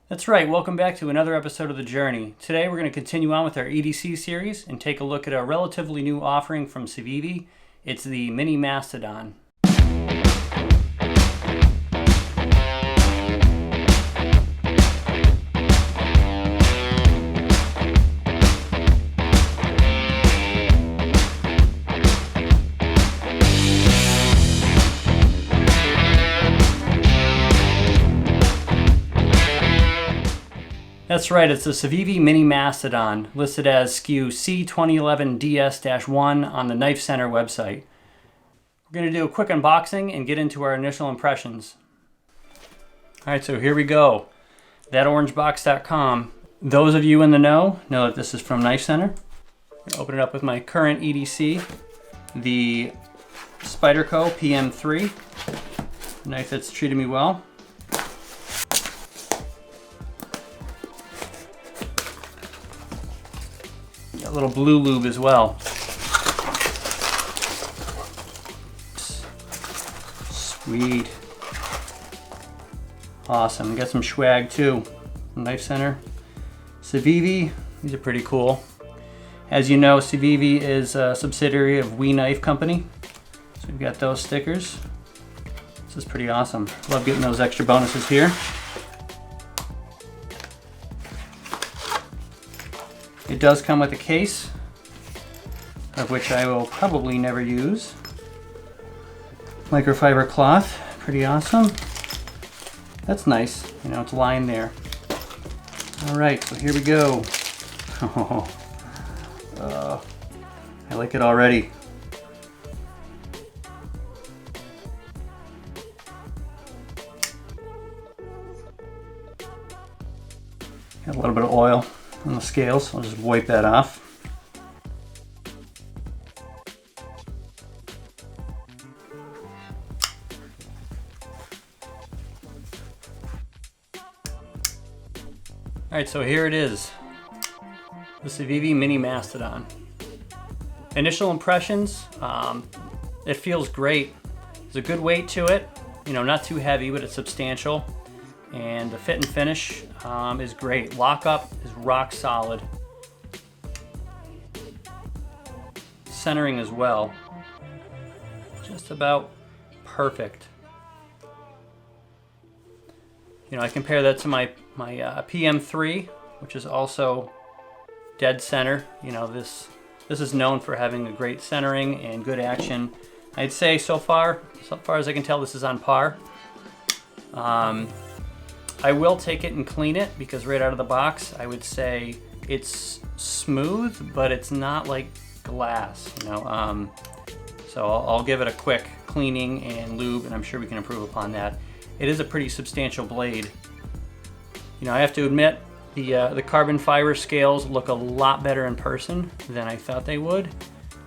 That's right, welcome back to another episode of The Journey. Today we're going to continue on with our EDC series and take a look at a relatively new offering from Civivi. It's the Mini Mastodon. That's right, it's the Civivi Mini Mastodon, listed as SKU C2011DS-1 on the Knife Center website. We're going to do a quick unboxing and get into our initial impressions. Alright, so here we go. ThatOrangeBox.com. Those of you in the know that this is from Knife Center. I'm going to open it up with my current EDC, the Spyderco PM3, a knife that's treated me well. A little blue lube as well. Sweet. Awesome. Got some swag too. Knife Center. Civivi. These are pretty cool. As you know, Civivi is a subsidiary of We Knife Company. So we've got those stickers. This is pretty awesome. Love getting those extra bonuses here. It does come with a case, of which I will probably never use. Microfiber cloth, pretty awesome. That's nice, you know, it's lined there. All right, so here we go. I like it already. Got a little bit of oil on the scales. I'll just wipe that off. Alright, so here it is. The Civivi Mini Mastodon. Initial impressions, it feels great. There's a good weight to it. You know, not too heavy, but it's substantial. And the fit and finish is great. Lockup is rock solid. Centering as well. Just about perfect. You know, I compare that to my PM3, which is also dead center. You know, this is known for having a great centering and good action. I'd say so far as I can tell, this is on par. I will take it and clean it because right out of the box, I would say it's smooth, but it's not like glass, you know. So I'll give it a quick cleaning and lube, and I'm sure we can improve upon that. It is a pretty substantial blade. You know, I have to admit, the carbon fiber scales look a lot better in person than I thought they would,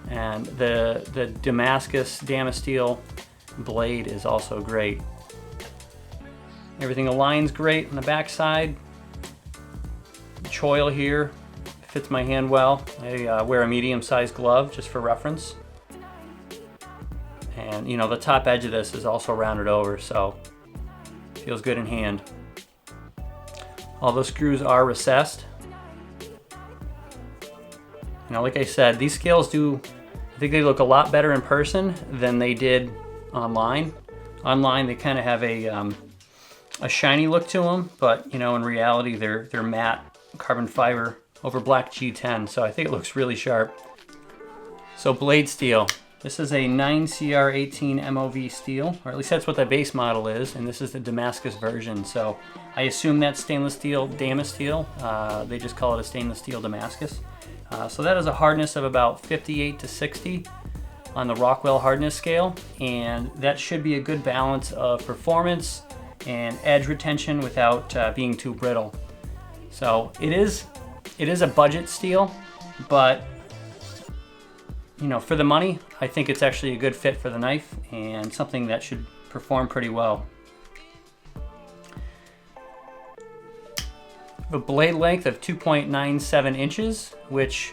and the Damascus Damasteel blade is also great. Everything aligns great on the back side. The choil here fits my hand well. I wear a medium-sized glove just for reference. And you know, the top edge of this is also rounded over, so feels good in hand. All the screws are recessed. You know, like I said, these scales I think they look a lot better in person than they did online. Online, they kind of have a shiny look to them, but you know, in reality, they're matte carbon fiber over black G10, so I think it looks really sharp. So blade steel. This is a 9CR18 MOV steel, or at least that's what the base model is, and this is the Damascus version, so I assume that's stainless steel Damasteel. They just call it a stainless steel Damascus. So that is a hardness of about 58 to 60 on the Rockwell hardness scale, and that should be a good balance of performance and edge retention without being too brittle. So it is a budget steel, but you know, for the money, I think it's actually a good fit for the knife and something that should perform pretty well. A blade length of 2.97 inches, which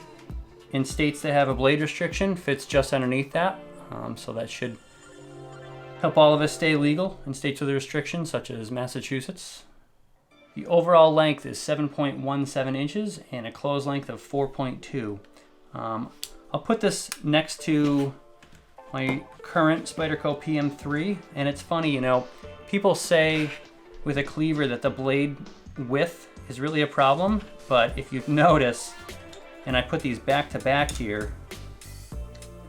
in states that have a blade restriction fits just underneath that. So that should help all of us stay legal in states with restrictions such as Massachusetts. The overall length is 7.17 inches and a close length of 4.2. I'll put this next to my current Spyderco PM3, and it's funny, you know, people say with a cleaver that the blade width is really a problem, but if you notice, and I put these back to back here,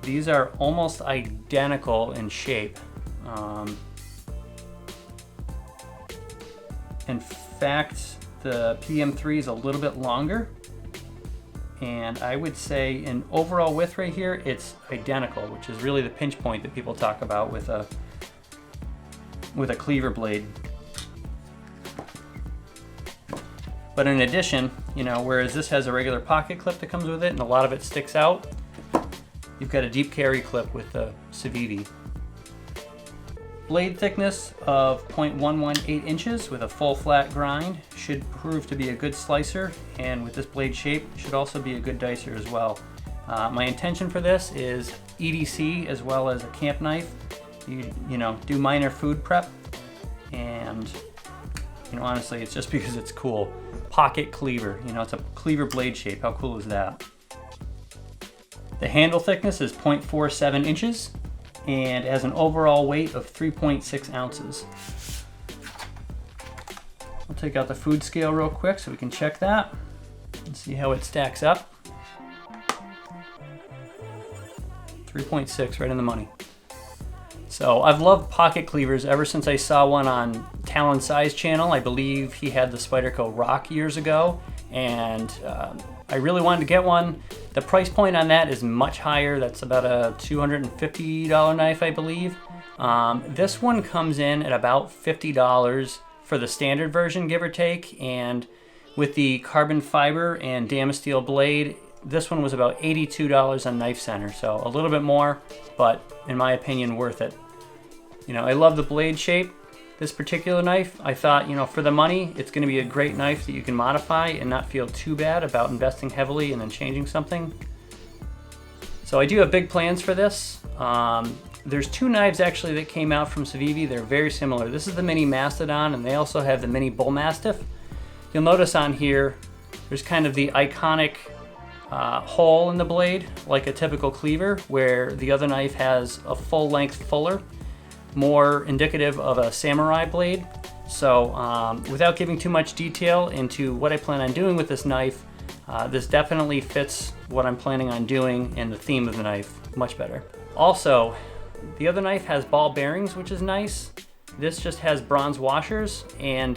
these are almost identical in shape. In fact, the PM3 is a little bit longer, and I would say in overall width right here, it's identical, which is really the pinch point that people talk about with a cleaver blade. But in addition, you know, whereas this has a regular pocket clip that comes with it and a lot of it sticks out, you've got a deep carry clip with the Civivi. Blade thickness of 0.118 inches with a full flat grind should prove to be a good slicer, and with this blade shape should also be a good dicer as well. My intention for this is EDC as well as a camp knife. You know, do minor food prep, and you know, honestly, it's just because it's cool. Pocket cleaver, you know, it's a cleaver blade shape. How cool is that? The handle thickness is 0.47 inches and has an overall weight of 3.6 ounces. I'll take out the food scale real quick so we can check that and see how it stacks up. 3.6, right in the money. So I've loved pocket cleavers ever since I saw one on Talon Size channel. I believe he had the Spyderco Rock years ago, and I really wanted to get one. The price point on that is much higher. That's about a $250 knife, I believe. This one comes in at about $50 for the standard version, give or take, and with the carbon fiber and Damasteel blade, this one was about $82 on Knife Center, so a little bit more, but in my opinion, worth it. You know, I love the blade shape. This particular knife, I thought, you know, for the money, it's going to be a great knife that you can modify and not feel too bad about investing heavily and then changing something. So I do have big plans for this. There's two knives actually that came out from Civivi. They're very similar. This is the mini Mastodon, and they also have the mini Bull Mastiff. You'll notice on here, there's kind of the iconic hole in the blade, like a typical cleaver, where the other knife has a full-length fuller, more indicative of a samurai blade. So without giving too much detail into what I plan on doing with this knife, this definitely fits what I'm planning on doing and the theme of the knife much better. Also, the other knife has ball bearings, which is nice. This just has bronze washers, and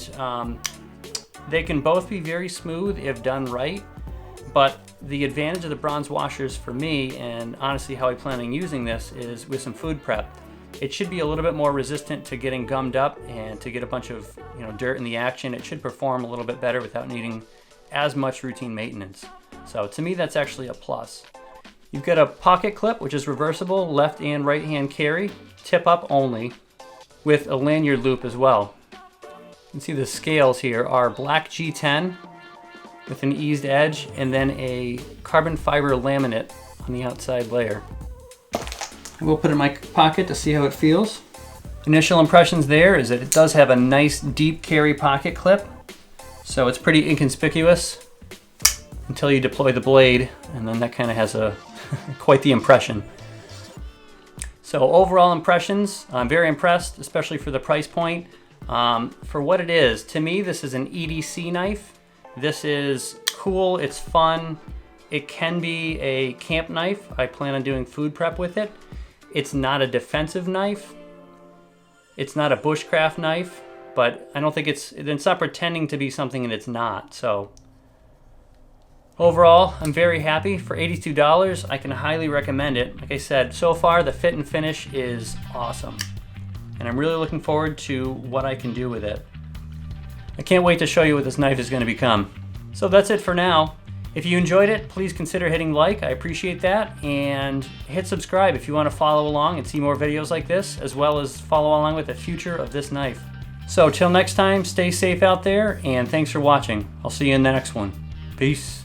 they can both be very smooth if done right. But the advantage of the bronze washers for me, and honestly how I plan on using this, is with some food prep. It should be a little bit more resistant to getting gummed up and to get a bunch of, you know, dirt in the action. It should perform a little bit better without needing as much routine maintenance. So to me, that's actually a plus. You've got a pocket clip, which is reversible, left and right hand carry, tip up only, with a lanyard loop as well. You can see the scales here are black G10 with an eased edge, and then a carbon fiber laminate on the outside layer. I will put it in my pocket to see how it feels. Initial impressions there is that it does have a nice deep carry pocket clip, so it's pretty inconspicuous until you deploy the blade, and then that kind of has a quite the impression. So overall impressions, I'm very impressed, especially for the price point. For what it is, to me this is an EDC knife. This is cool, it's fun. It can be a camp knife. I plan on doing food prep with it. It's not a defensive knife. It's not a bushcraft knife, but I don't think it's not pretending to be something that it's not. So overall, I'm very happy. For $82, I can highly recommend it. Like I said, so far the fit and finish is awesome, and I'm really looking forward to what I can do with it. I can't wait to show you what this knife is going to become. So that's it for now. If you enjoyed it, please consider hitting like. I appreciate that. And hit subscribe if you want to follow along and see more videos like this, as well as follow along with the future of this knife. So till next time, stay safe out there, and thanks for watching. I'll see you in the next one. Peace.